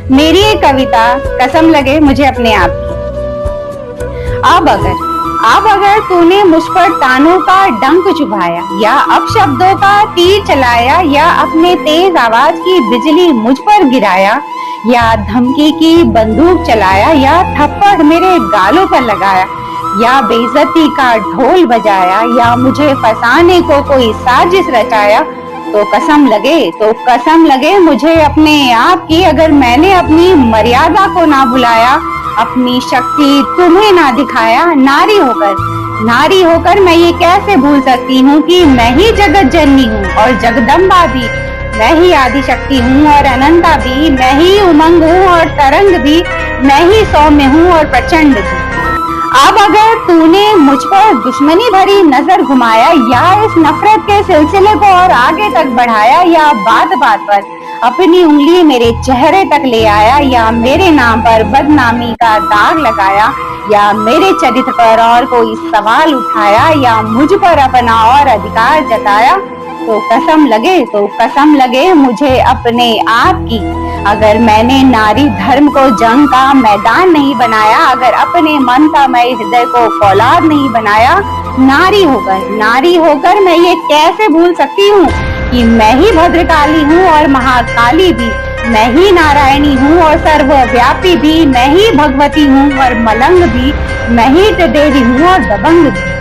मेरी एक कविता कसम लगे मुझे अपने आप की। अब अगर तूने मुझ पर तानों का डंक चुभाया, या अपशब्दों का तीर चलाया, या अपने तेज आवाज की बिजली मुझ पर गिराया, या धमकी की बंदूक चलाया, या थप्पड़ मेरे गालों पर लगाया, या बेइज्जती का ढोल बजाया, या मुझे फंसाने को कोई साजिश रचाया, तो कसम लगे मुझे अपने आप की, अगर मैंने अपनी मर्यादा को ना बुलाया, अपनी शक्ति तुम्हें ना दिखाया, नारी होकर मैं ये कैसे भूल सकती हूँ कि मैं ही जगत जननी हूँ और जगदम्बा भी, मैं ही आदि शक्ति हूँ और अनंता भी, मैं ही उमंग हूँ और तरंग भी, मैं ही सौम्य हूँ और प्रचंड भी। अब अगर तूने मुझ पर दुश्मनी भरी नजर घुमाया, या इस नफरत के सिलसिले को और आगे तक बढ़ाया, या बात बात पर अपनी उंगली मेरे चेहरे तक ले आया, या मेरे नाम पर बदनामी का दाग लगाया, या मेरे चरित्र पर और कोई सवाल उठाया, या मुझ पर अपना और अधिकार जताया, तो कसम लगे मुझे अपने आप की, अगर मैंने नारी धर्म को जंग का मैदान नहीं बनाया, अगर अपने मन का मैं हृदय को फौलाद नहीं बनाया, नारी होकर मैं ये कैसे भूल सकती हूँ कि मैं ही भद्रकाली हूँ और महाकाली भी, मैं ही नारायणी हूँ और सर्वव्यापी भी, मैं ही भगवती हूँ और मलंग भी, मैं ही देवी हूँ और दबंग भी।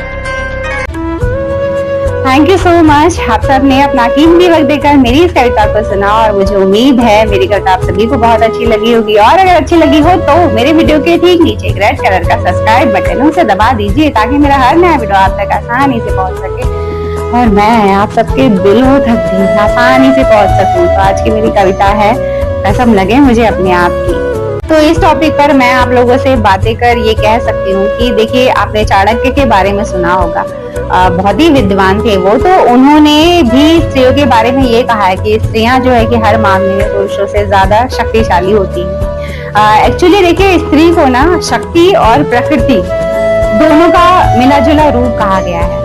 Thank you so much. आप सब ने अपना कीमती वक्त देकर मेरी इस कविता को सुना और मुझे उम्मीद है मेरी कविता आप सभी को बहुत अच्छी लगी होगी, और अगर अच्छी लगी हो तो मेरे वीडियो के ठीक नीचे एक रेड कलर का सब्सक्राइब बटन उसे दबा दीजिए, ताकि मेरा हर नया वीडियो आप तक आसानी से पहुंच सके और मैं आप सबके दिलों तक भी आसानी से पहुंच सकूं। तो आज की मेरी कविता है कसम लगे मुझे अपने आप की। तो इस टॉपिक पर मैं आप लोगों से बातें कर ये कह सकती हूँ कि देखिए, आपने चाणक्य के बारे में सुना होगा, बहुत ही विद्वान थे वो। तो उन्होंने भी स्त्रियों के बारे में ये कहा है कि स्त्रियां जो है कि हर मामले में पुरुषों से ज्यादा शक्तिशाली होती हैं। एक्चुअली देखिए, स्त्री को ना शक्ति और प्रकृति दोनों का मिला जुला रूप कहा गया है।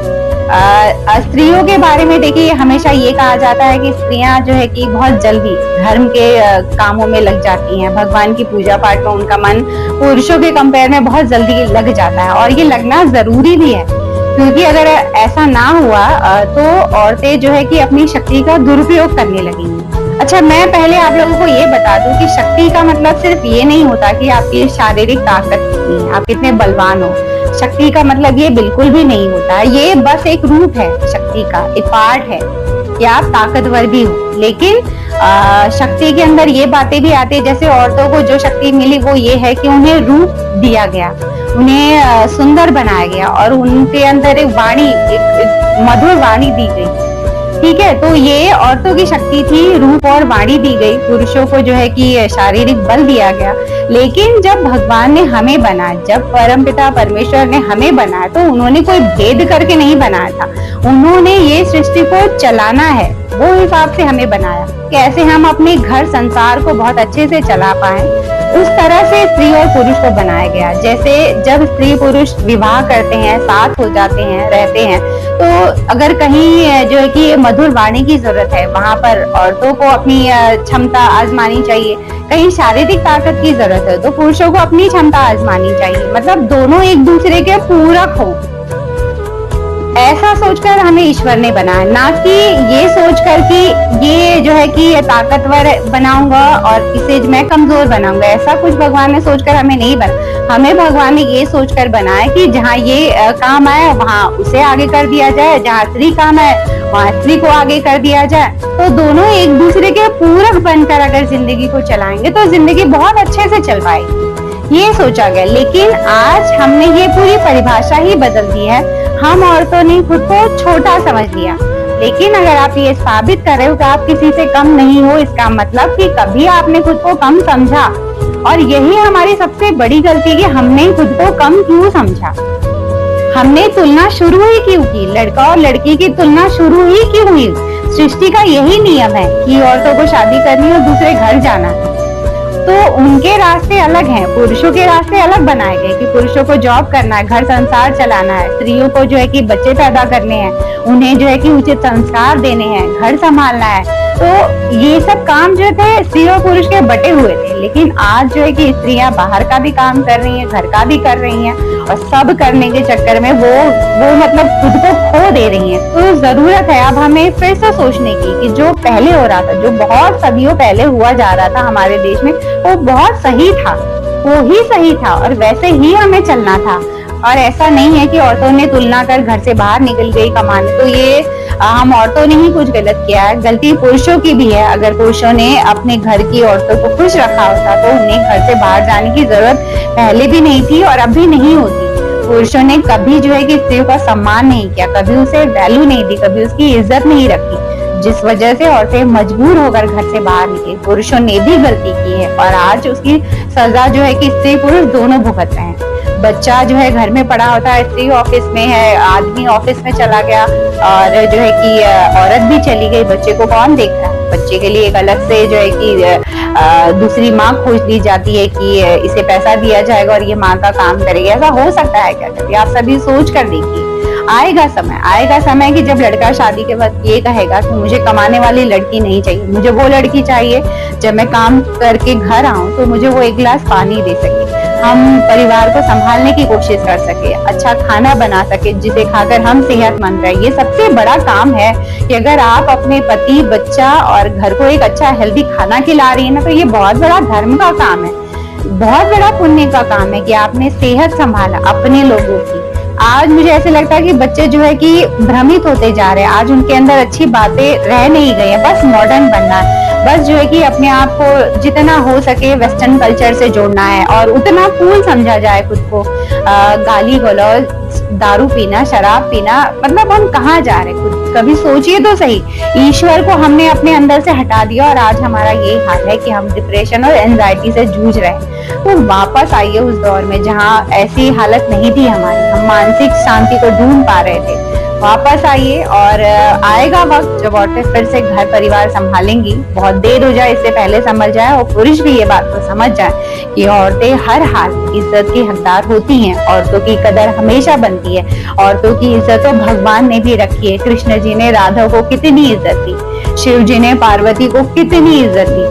स्त्रियों के बारे में देखिए, हमेशा ये कहा जाता है कि स्त्रियां जो है कि बहुत जल्दी धर्म के कामों में लग जाती हैं, भगवान की पूजा पाठ में उनका मन पुरुषों के कंपेयर में बहुत जल्दी लग जाता है, और ये लगना जरूरी भी है, क्योंकि अगर ऐसा ना हुआ तो औरतें जो है कि अपनी शक्ति का दुरुपयोग करने लगेंगी। अच्छा, मैं पहले आप लोगों को ये बता दूं कि शक्ति का मतलब सिर्फ ये नहीं होता कि आपकी शारीरिक ताकत कितनी है, आप कितने बलवान हो। शक्ति का मतलब ये बिल्कुल भी नहीं होता, ये बस एक रूप है, शक्ति का एक पार्ट है कि आप ताकतवर भी हो। लेकिन शक्ति के अंदर ये बातें भी आती है, जैसे औरतों को जो शक्ति मिली वो ये है कि उन्हें रूप दिया गया, उन्हें सुंदर बनाया गया, और उनके अंदर एक वाणी, एक मधुर वाणी दी गई। ठीक है, तो ये औरतों की शक्ति थी, रूप और वाणी दी गई। पुरुषों को जो है कि शारीरिक बल दिया गया। लेकिन जब भगवान ने हमें बनाया, जब परमपिता परमेश्वर ने हमें बनाया, तो उन्होंने कोई भेद करके नहीं बनाया था, उन्होंने ये सृष्टि को चलाना है, वो हिसाब से हमें बनाया, कैसे हम अपने घर संसार को बहुत अच्छे से चला पाए, उस तरह से स्त्री और पुरुष को बनाया गया। जैसे जब स्त्री पुरुष विवाह करते हैं, साथ हो जाते हैं, रहते हैं, तो अगर कहीं जो है कि मधुर वाणी की जरूरत है, वहां पर औरतों को अपनी क्षमता आजमानी चाहिए। कहीं शारीरिक ताकत की जरूरत है तो पुरुषों को अपनी क्षमता आजमानी चाहिए। मतलब दोनों एक दूसरे के पूरक हो, ऐसा सोचकर हमें ईश्वर ने बनाया, ना कि ये सोचकर कि ये जो है कि ताकतवर बनाऊंगा और इसे मैं कमजोर बनाऊंगा। ऐसा कुछ भगवान ने सोचकर हमें नहीं बना। हमें भगवान ने ये सोचकर बनाया कि जहाँ ये काम आए वहाँ उसे आगे कर दिया जाए, जहाँ स्त्री काम आए वहाँ स्त्री को आगे कर दिया जाए। तो दोनों एक दूसरे के पूरक बनकर अगर जिंदगी को चलाएंगे तो जिंदगी बहुत अच्छे से चल पाएगी, ये सोचा गया। लेकिन आज हमने ये पूरी परिभाषा ही बदल दी है। हम औरतों ने खुद को छोटा समझ लिया। लेकिन अगर आप ये साबित कर रहे हो कि आप किसी से कम नहीं हो, इसका मतलब कि कभी आपने खुद को कम समझा, और यही हमारी सबसे बड़ी गलती कि हमने खुद को कम क्यों समझा। हमने तुलना शुरू ही क्यों की, लड़का और लड़की की तुलना शुरू ही क्यों हुई। सृष्टि का यही नियम है कि औरतों को शादी करनी और दूसरे घर जाना है। तो उनके रास्ते अलग हैं, पुरुषों के रास्ते अलग बनाए गए कि पुरुषों को जॉब करना है, घर संसार चलाना है, स्त्रियों को जो है कि बच्चे पैदा करने हैं, उन्हें जो है कि उचित संस्कार देने हैं, घर संभालना है। तो ये सब काम जो थे स्त्री और पुरुष के बटे हुए थे, लेकिन आज जो है कि स्त्रियां बाहर का भी काम कर रही हैं, घर का भी कर रही हैं, और सब करने के चक्कर में वो मतलब खुद को खो दे रही हैं। तो जरूरत है अब हमें फिर से सोचने की कि जो पहले हो रहा था, जो बहुत सदियों पहले हुआ जा रहा था हमारे देश में, वो बहुत सही था, वो ही सही था और वैसे ही हमें चलना था। और ऐसा नहीं है कि औरतों ने तुलना कर घर से बाहर निकल गई कमाने, तो ये हम औरतों ने ही कुछ गलत किया है, गलती पुरुषों की भी है। अगर पुरुषों ने अपने घर की औरतों को खुश रखा होता तो उन्हें घर से बाहर जाने की जरूरत पहले भी नहीं थी और अब भी नहीं होती। पुरुषों ने कभी जो है कि स्त्रियों का सम्मान नहीं किया, कभी उसे वैल्यू नहीं दी, कभी उसकी इज्जत नहीं रखी, जिस वजह से औरतें मजबूर होकर घर से बाहर निकली। पुरुषों ने भी गलती की है और आज उसकी सजा जो है कि स्त्री पुरुष दोनों भुगत रहे हैं। बच्चा जो है घर में पड़ा होता है, स्त्री ऑफिस में है, आदमी ऑफिस में चला गया और जो है कि औरत भी चली गई, बच्चे को कौन देख रहा है? बच्चे के लिए एक अलग से जो है कि दूसरी माँ खोज ली जाती है कि इसे पैसा दिया जाएगा और ये माँ का काम करेगी। ऐसा हो सकता है क्या कभी? आप सभी सोच कर देखिए। आएगा समय कि जब लड़का शादी के बाद ये कहेगा कि मुझे कमाने वाली लड़की नहीं चाहिए, मुझे वो लड़की चाहिए जब मैं काम करके घर आऊं तो मुझे वो एक गिलास पानी दे सके, हम परिवार को संभालने की कोशिश कर सके, अच्छा खाना बना सके जिसे खाकर हम सेहतमंद रहे। ये सबसे बड़ा काम है कि अगर आप अपने पति, बच्चा और घर को एक अच्छा हेल्दी खाना खिला रही है ना, तो ये बहुत बड़ा धर्म का काम है, बहुत बड़ा पुण्य का काम है कि आपने सेहत संभाला अपने लोगों की। आज मुझे ऐसे लगता है कि बच्चे जो है कि भ्रमित होते जा रहे हैं, आज उनके अंदर अच्छी बातें रह नहीं गई हैं, बस मॉडर्न बनना है, बस जो है कि अपने आप को जितना हो सके वेस्टर्न कल्चर से जोड़ना है और उतना कूल समझा जाए खुद को। गाली गलौज, दारू पीना, शराब पीना, मतलब हम कहाँ जा रहे हैं? खुद कभी सोचिए तो सही। ईश्वर को हमने अपने अंदर से हटा दिया और आज हमारा ये हाल है कि हम डिप्रेशन और एंजाइटी से जूझ रहे हैं। तो वापस आइए उस दौर में जहाँ ऐसी हालत नहीं थी हमारी, हम मानसिक शांति को ढूंढ पा रहे थे। वापस आइए और आएगा वक्त जब औरतें फिर से घर परिवार संभालेंगी। बहुत देर हो जाए, इससे पहले समझ जाए और पुरुष भी ये बात को समझ जाए कि औरतें हर हाल इज्जत की हकदार होती हैं, औरतों की कदर हमेशा बनती है। औरतों की इज्जत तो भगवान ने भी रखी है। कृष्ण जी ने राधा को कितनी इज्जत दी, शिव जी ने पार्वती को कितनी इज्जत दी,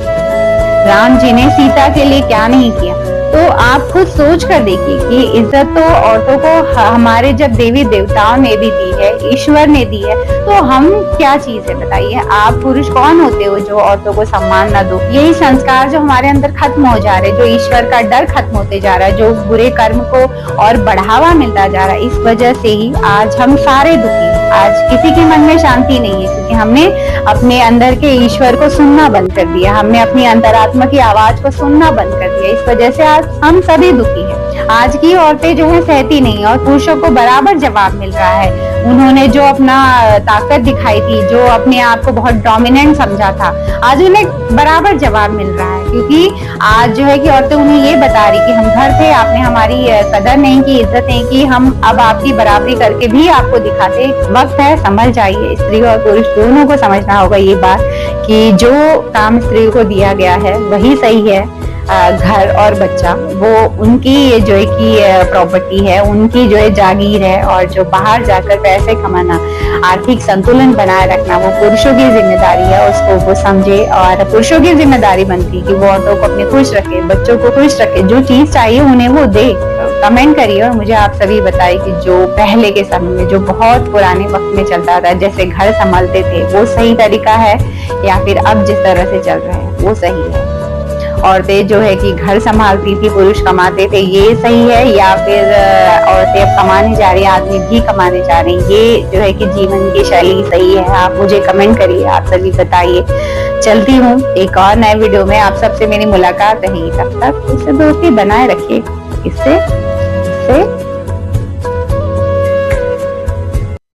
राम जी ने सीता के लिए क्या नहीं किया। तो आप खुद सोच कर देखिए कि इज्जत तो औरतों को हमारे जब देवी देवताओं ने भी दी है, ईश्वर ने दी है, तो हम क्या चीज है बताइए? आप पुरुष कौन होते हो जो औरतों को सम्मान ना दो? यही संस्कार जो हमारे अंदर खत्म हो जा रहे, जो ईश्वर का डर खत्म होते जा रहा है, जो बुरे कर्म को और बढ़ावा मिलता जा रहा है, इस वजह से ही आज हम सारे दुखी हैं। आज किसी के मन में शांति नहीं है क्योंकि हमने अपने अंदर के ईश्वर को सुनना बंद कर दिया, हमने अपनी अंतरात्मा की आवाज को सुनना बंद कर दिया। इस वजह से आज हम सभी दुखी हैं। आज की औरतें जो है सहती नहीं और पुरुषों को बराबर जवाब मिल रहा है। उन्होंने जो अपना ताकत दिखाई थी, जो अपने आप को बहुत डोमिनेंट समझा था, आज उन्हें बराबर जवाब मिल रहा है क्योंकि आज जो है कि औरतें उन्हें ये बता रही कि हम घर थे, आपने हमारी कदर नहीं की, इज्जत नहीं की, हम अब आपकी बराबरी करके भी आपको दिखाते। वक्त है, समझ जाइए। स्त्री और पुरुष दोनों को समझना होगा ये बात कि जो काम स्त्री को दिया गया है वही सही है। घर और बच्चा वो उनकी ये जो है कि प्रॉपर्टी है, उनकी जो है जागीर है, और जो बाहर जाकर पैसे कमाना, आर्थिक संतुलन बनाए रखना वो पुरुषों की जिम्मेदारी है। उसको वो समझे और पुरुषों की जिम्मेदारी बनती है कि वो औरतों को अपने खुश रखे, बच्चों को खुश रखे, जो चीज चाहिए उन्हें वो दे। कमेंट करिए और मुझे आप सभी बताइए कि जो पहले के समय में, जो बहुत पुराने वक्त में चलता था, जैसे घर संभालते थे, वो सही तरीका है या फिर अब जिस तरह से चल रहे हैं वो सही है? औरतें जो है कि घर संभालती थी, पुरुष कमाते थे, ये सही है या फिर औरतें अब कमाने जा रही है, आदमी भी कमाने जा रहे हैं, ये जो है कि जीवन की शैली सही है? आप मुझे कमेंट करिए, आप सभी बताइए। चलती हूँ एक और नए वीडियो में, आप सबसे मेरी मुलाकात रहेगी। तब तक इससे दोस्ती बनाए रखिए, इससे